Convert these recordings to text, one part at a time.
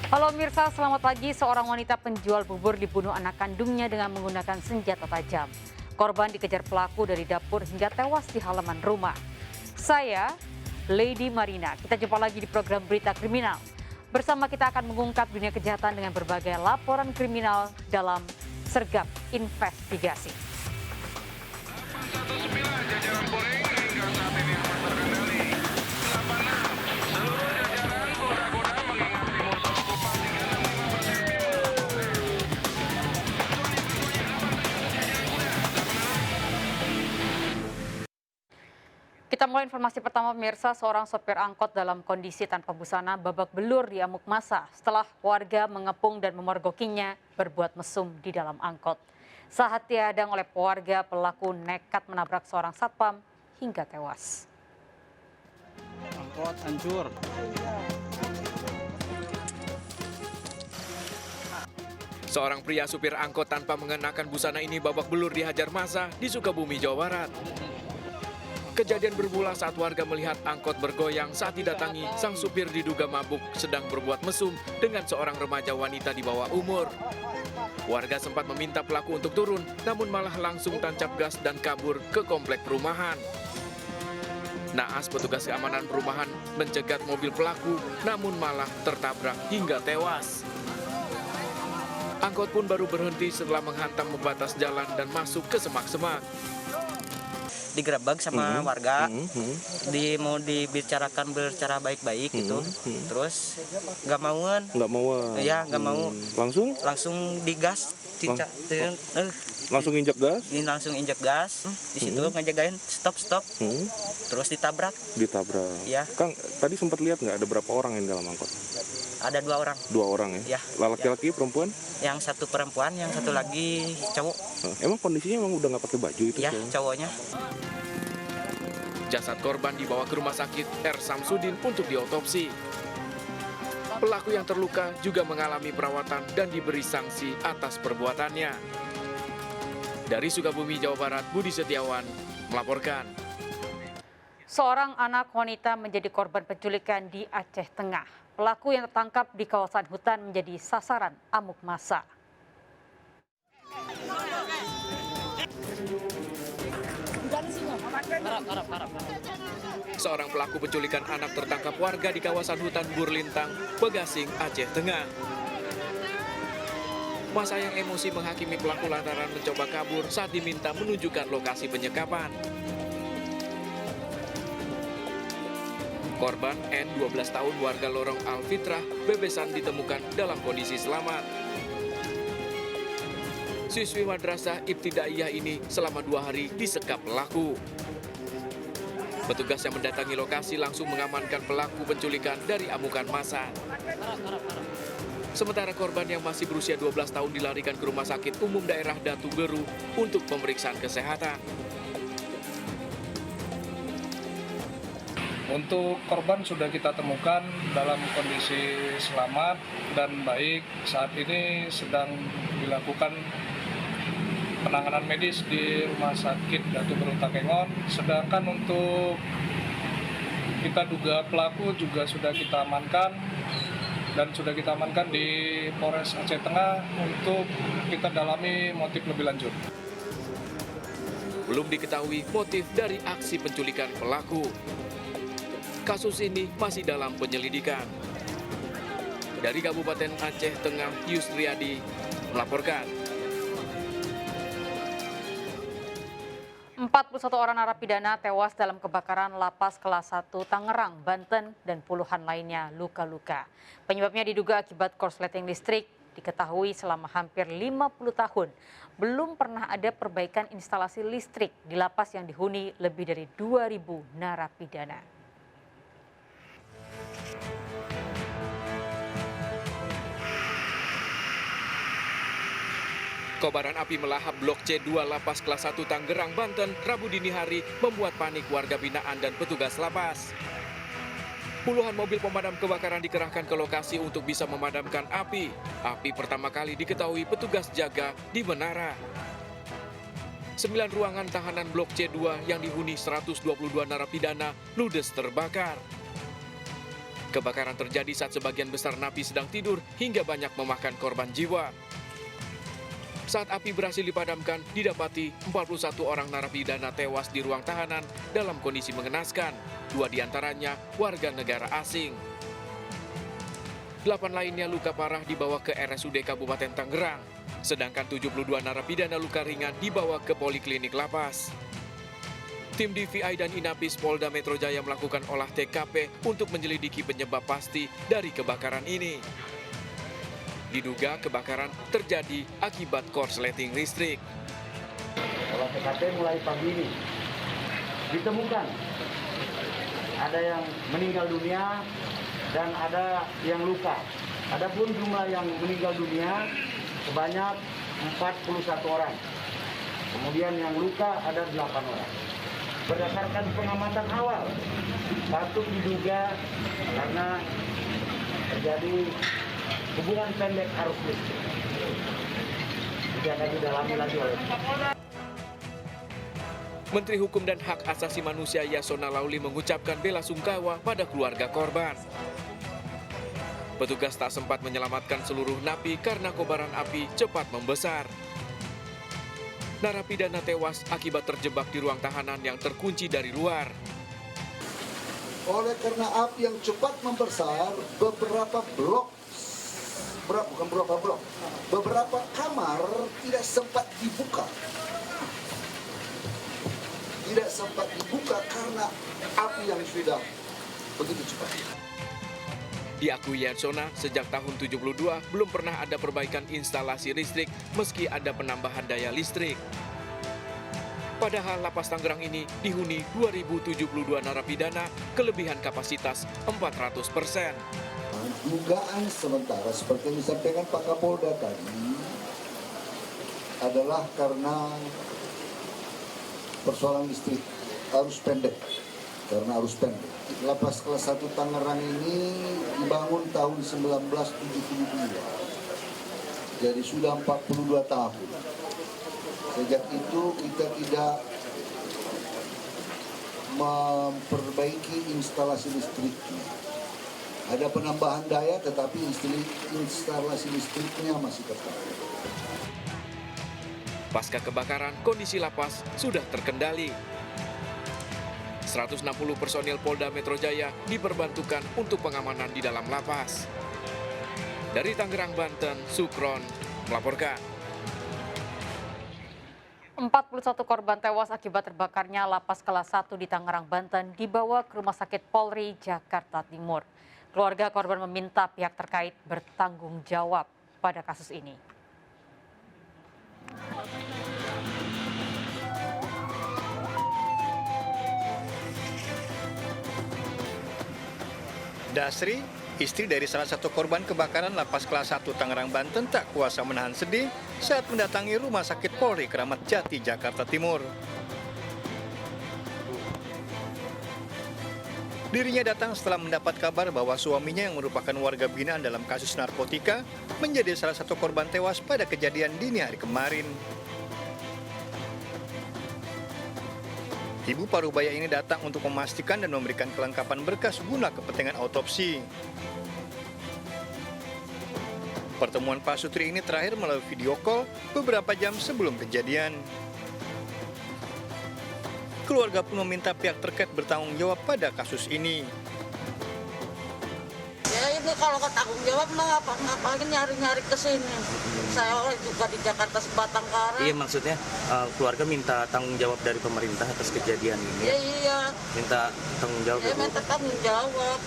Halo Mirsa, selamat pagi. Seorang wanita penjual bubur dibunuh anak kandungnya dengan menggunakan senjata tajam. Korban dikejar pelaku dari dapur hingga tewas di halaman rumah. Saya, Lady Marina. Kita jumpa lagi di program Berita Kriminal. Bersama kita akan mengungkap dunia kejahatan dengan berbagai laporan kriminal dalam Sergap Investigasi. Kita mulai informasi pertama pemirsa, seorang sopir angkot dalam kondisi tanpa busana babak belur di amuk massa setelah warga mengepung dan memergokinya berbuat mesum di dalam angkot. Saat dihadang oleh warga, pelaku nekat menabrak seorang satpam hingga tewas. Angkot hancur. Seorang pria supir angkot tanpa mengenakan busana ini babak belur dihajar massa di Sukabumi, Jawa Barat. Kejadian bermula saat warga melihat angkot bergoyang saat didatangi sang supir diduga mabuk sedang berbuat mesum dengan seorang remaja wanita di bawah umur. Warga sempat meminta pelaku untuk turun, namun malah langsung tancap gas dan kabur ke komplek perumahan. Naas petugas keamanan perumahan mencegat mobil pelaku, namun malah tertabrak hingga tewas. Angkot pun baru berhenti setelah menghantam pembatas jalan dan masuk ke semak-semak. Digerebek sama warga, mau dibicarakan bercara baik-baik gitu, terus nggak mauan, ya nggak mau, langsung digas, langsung injak gas, injek gas, di situ ngejagain stop, terus ditabrak. Ya. Kang, tadi sempat lihat nggak ada berapa orang yang dalam angkot? Ada 2 orang. 2 orang ya? Ya. Laki-laki, perempuan? Yang satu perempuan, yang satu lagi cowok. Emang kondisinya emang udah nggak pakai baju itu? Ya, cowoknya. Jasad korban dibawa ke rumah sakit R. Samsudin untuk diotopsi. Pelaku yang terluka juga mengalami perawatan dan diberi sanksi atas perbuatannya. Dari Sukabumi, Jawa Barat, Budi Setiawan melaporkan. Seorang anak wanita menjadi korban penculikan di Aceh Tengah. Pelaku yang tertangkap di kawasan hutan menjadi sasaran amuk massa. Seorang pelaku penculikan anak tertangkap warga di kawasan hutan Burlintang, Pegasing, Aceh Tengah. Massa yang emosi menghakimi pelaku lantaran mencoba kabur saat diminta menunjukkan lokasi penyekapan. Korban N, 12 tahun, warga Lorong Alfitrah, Bebesan ditemukan dalam kondisi selamat. Siswi madrasah Ibtidaiyah ini selama 2 hari disekap pelaku. Petugas yang mendatangi lokasi langsung mengamankan pelaku penculikan dari amukan massa. Sementara korban yang masih berusia 12 tahun dilarikan ke Rumah Sakit Umum Daerah Datu Beru untuk pemeriksaan kesehatan. Untuk korban sudah kita temukan dalam kondisi selamat dan baik. Saat ini sedang dilakukan penanganan medis di Rumah Sakit Datu Beru Takengon. Sedangkan untuk kita duga pelaku juga sudah kita amankan dan sudah kita amankan di Polres Aceh Tengah untuk kita dalami motif lebih lanjut. Belum diketahui motif dari aksi penculikan pelaku. Kasus ini masih dalam penyelidikan. Dari Kabupaten Aceh Tengah, Yusriadi melaporkan. 41 orang narapidana tewas dalam kebakaran lapas kelas 1 Tangerang, Banten, dan puluhan lainnya luka-luka. Penyebabnya diduga akibat korsleting listrik. Diketahui selama hampir 50 tahun belum pernah ada perbaikan instalasi listrik di lapas yang dihuni lebih dari 2.000 narapidana. Kobaran api melahap Blok C2 Lapas Kelas 1 Tangerang, Banten, Rabu dini hari membuat panik warga binaan dan petugas lapas. Puluhan mobil pemadam kebakaran dikerahkan ke lokasi untuk bisa memadamkan api. Api pertama kali diketahui petugas jaga di menara. 9 ruangan tahanan Blok C2 yang dihuni 122 narapidana ludes terbakar. Kebakaran terjadi saat sebagian besar napi sedang tidur hingga banyak memakan korban jiwa. Saat api berhasil dipadamkan, didapati 41 orang narapidana tewas di ruang tahanan dalam kondisi mengenaskan. 2 diantaranya warga negara asing. 8 lainnya luka parah dibawa ke RSUD Kabupaten Tangerang. Sedangkan 72 narapidana luka ringan dibawa ke Poliklinik Lapas. Tim DVI dan Inapis Polda Metro Jaya melakukan olah TKP untuk menyelidiki penyebab pasti dari kebakaran ini. Diduga kebakaran terjadi akibat korsleting listrik. Olah TKP mulai pagi ini ditemukan ada yang meninggal dunia dan ada yang luka. Adapun jumlah yang meninggal dunia sebanyak 41 orang. Kemudian yang luka ada 8 orang. Berdasarkan pengamatan awal, patut diduga karena terjadi hubungan pendek arus listrik. Tidak akan didalami lagi oleh Menteri Hukum dan Hak Asasi Manusia Yasona Lauli mengucapkan bela sungkawa pada keluarga korban. Petugas tak sempat menyelamatkan seluruh napi karena kobaran api cepat membesar. Narapidana tewas akibat terjebak di ruang tahanan yang terkunci dari luar. Oleh karena api yang cepat membesar, beberapa kamar tidak sempat dibuka. Tidak sempat dibuka karena api yang sudah begitu cepat. Diakui Yasona, sejak tahun 72 belum pernah ada perbaikan instalasi listrik meski ada penambahan daya listrik. Padahal lapas Tangerang ini dihuni 2.072 narapidana, kelebihan kapasitas 400%. Dugaan sementara seperti yang disampaikan Pak Kapolda tadi adalah karena persoalan listrik arus pendek. Karena arus pendek. Lapas kelas 1 Tangerang ini dibangun tahun 1972. Jadi sudah 42 tahun. Sejak itu kita tidak memperbaiki instalasi listriknya. Ada penambahan daya tetapi instalasi listriknya masih tetap. Pasca kebakaran, kondisi lapas sudah terkendali. 160 personil Polda Metro Jaya diperbantukan untuk pengamanan di dalam lapas. Dari Tangerang, Banten, Sukron melaporkan. 41 korban tewas akibat terbakarnya lapas kelas 1 di Tangerang, Banten dibawa ke Rumah Sakit Polri, Jakarta Timur. Keluarga korban meminta pihak terkait bertanggung jawab pada kasus ini. Dasri, istri dari salah satu korban kebakaran lapas kelas 1 Tangerang, Banten tak kuasa menahan sedih saat mendatangi Rumah Sakit Polri Kramat Jati, Jakarta Timur. Dirinya datang setelah mendapat kabar bahwa suaminya yang merupakan warga binaan dalam kasus narkotika menjadi salah satu korban tewas pada kejadian dini hari kemarin. Ibu parubaya ini datang untuk memastikan dan memberikan kelengkapan berkas guna kepentingan autopsi. Pertemuan Pak Sutri ini terakhir melalui video call beberapa jam sebelum kejadian. Keluarga pun meminta pihak terkait bertanggung jawab pada kasus ini. Ya ini kalau nggak tanggung jawab ngapain nyari-nyari ke sini. Saya juga di Jakarta sebatang kara. Iya, maksudnya keluarga minta tanggung jawab dari pemerintah atas kejadian ini. Iya. Minta tanggung jawab. Ya minta tanggung jawab.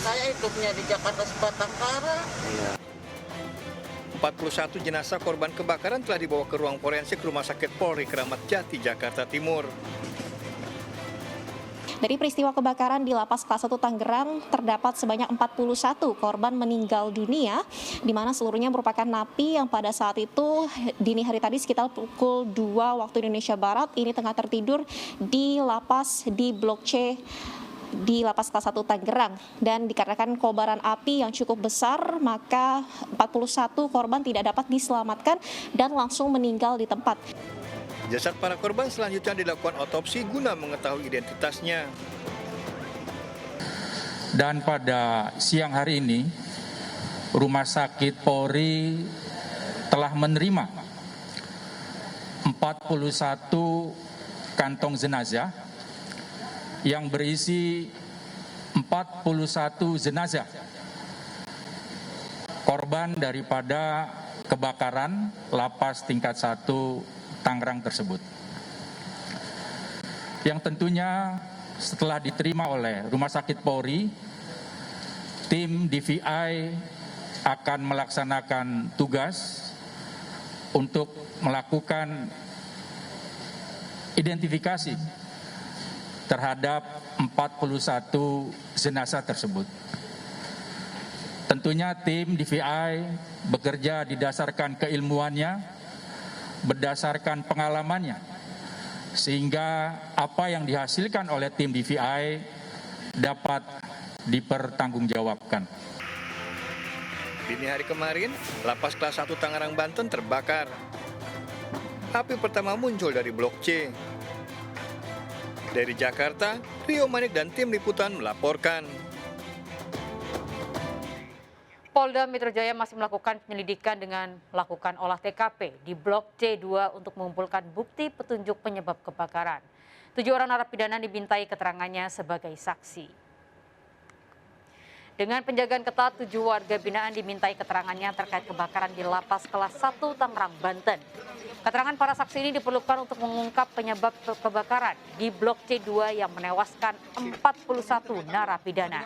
Saya hidupnya di Jakarta sebatang kara. Iya. 41 jenazah korban kebakaran telah dibawa ke ruang forensik Rumah Sakit Polri Kramat Jati, Jakarta Timur. Dari peristiwa kebakaran di Lapas Kelas 1 Tangerang terdapat sebanyak 41 korban meninggal dunia, di mana seluruhnya merupakan napi yang pada saat itu dini hari tadi sekitar pukul 2 waktu Indonesia Barat ini tengah tertidur di lapas di Blok C di Lapas Kelas 1 Tangerang. Dan dikarenakan kobaran api yang cukup besar, maka 41 korban tidak dapat diselamatkan dan langsung meninggal di tempat. Jasad para korban selanjutnya dilakukan otopsi guna mengetahui identitasnya. Dan pada siang hari ini, Rumah Sakit Polri telah menerima 41 kantong jenazah yang berisi 41 jenazah korban daripada kebakaran lapas tingkat 1 Tangerang tersebut. Yang tentunya setelah diterima oleh Rumah Sakit Polri, tim DVI akan melaksanakan tugas untuk melakukan identifikasi terhadap 41 jenazah tersebut. Tentunya tim DVI bekerja didasarkan keilmuannya, berdasarkan pengalamannya, sehingga apa yang dihasilkan oleh tim DVI dapat dipertanggungjawabkan. Dini hari kemarin, lapas kelas 1 Tangerang, Banten terbakar. Api pertama muncul dari Blok C. Dari Jakarta, Rio Manik dan tim liputan melaporkan. Polda Metro Jaya masih melakukan penyelidikan dengan melakukan olah TKP di Blok C2 untuk mengumpulkan bukti petunjuk penyebab kebakaran. 7 orang narapidana dimintai keterangannya sebagai saksi. Dengan penjagaan ketat, 7 warga binaan dimintai keterangannya terkait kebakaran di Lapas Kelas 1 Tangerang, Banten. Keterangan para saksi ini diperlukan untuk mengungkap penyebab kebakaran di Blok C2 yang menewaskan 41 narapidana.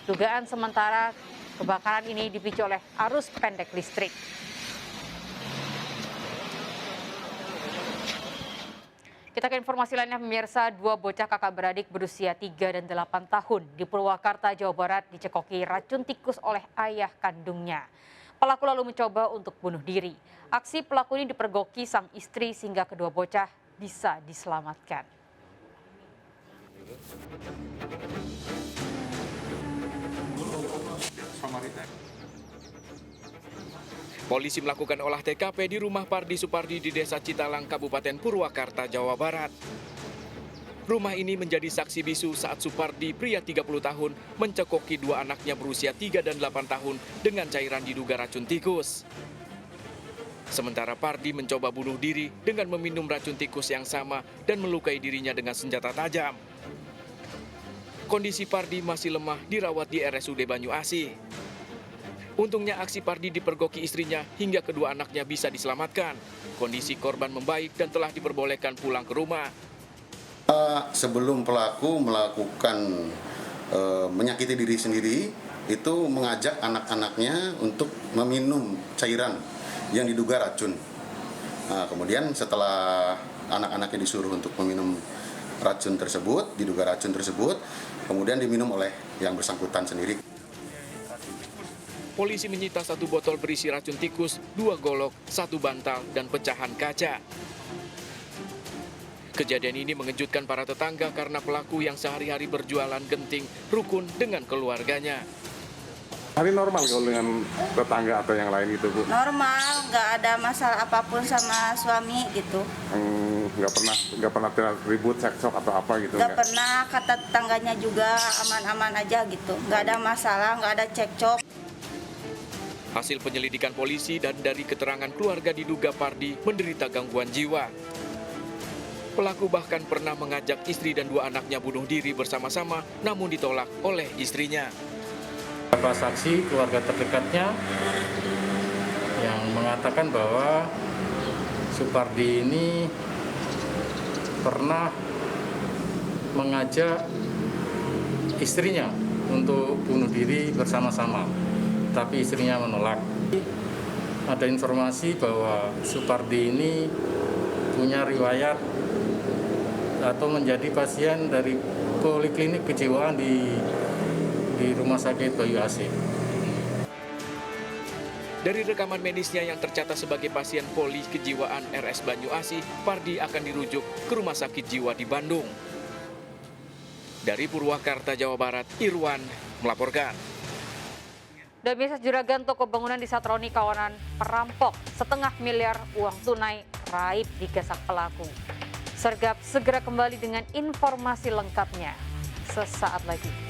Dugaan sementara kebakaran ini dipicu oleh arus pendek listrik. Kita ke informasi lainnya, pemirsa. 2 bocah kakak beradik berusia 3 dan 8 tahun di Purwakarta, Jawa Barat dicekoki racun tikus oleh ayah kandungnya. Pelaku lalu mencoba untuk bunuh diri. Aksi pelaku ini dipergoki sang istri sehingga kedua bocah bisa diselamatkan. Polisi melakukan olah TKP di rumah Pardi Supardi di Desa Citalang, Kabupaten Purwakarta, Jawa Barat. Rumah ini menjadi saksi bisu saat Supardi, pria 30 tahun, mencekoki 2 anaknya berusia 3 dan 8 tahun dengan cairan diduga racun tikus. Sementara Pardi mencoba bunuh diri dengan meminum racun tikus yang sama dan melukai dirinya dengan senjata tajam. Kondisi Pardi masih lemah, dirawat di RSUD Banyuasin. Untungnya aksi Pardi dipergoki istrinya hingga kedua anaknya bisa diselamatkan. Kondisi korban membaik dan telah diperbolehkan pulang ke rumah. Sebelum pelaku melakukan menyakiti diri sendiri, itu mengajak anak-anaknya untuk meminum cairan yang diduga racun. Kemudian setelah anak-anaknya disuruh untuk meminum racun tersebut, diduga racun tersebut, kemudian diminum oleh yang bersangkutan sendiri. Polisi menyita 1 botol berisi racun tikus, 2 golok, 1 bantal, dan pecahan kaca. Kejadian ini mengejutkan para tetangga karena pelaku yang sehari-hari berjualan genting rukun dengan keluarganya. Hari normal kalau dengan tetangga atau yang lain gitu, Bu? Normal, nggak ada masalah apapun sama suami gitu. Nggak pernah ribut, cekcok atau apa gitu? Nggak pernah, kata tetangganya juga aman-aman aja gitu. Nggak ada masalah, nggak ada cekcok. Hasil penyelidikan polisi dan dari keterangan keluarga diduga Pardi menderita gangguan jiwa. Pelaku bahkan pernah mengajak istri dan 2 anaknya bunuh diri bersama-sama, namun ditolak oleh istrinya. Beberapa saksi keluarga terdekatnya yang mengatakan bahwa Supardi ini pernah mengajak istrinya untuk bunuh diri bersama-sama, tapi istrinya menolak. Ada informasi bahwa Supardi ini punya riwayat atau menjadi pasien dari poliklinik kejiwaan di Rumah Sakit Banyuasin. Dari rekaman medisnya yang tercatat sebagai pasien poli kejiwaan RS Banyuasin, Pardi akan dirujuk ke Rumah Sakit Jiwa di Bandung. Dari Purwakarta, Jawa Barat, Irwan melaporkan. Dan bisnis juragan toko bangunan di Satroni kawanan perampok 1,5 miliar uang tunai raib digasak pelaku. Sergap segera kembali dengan informasi lengkapnya. sesaat lagi.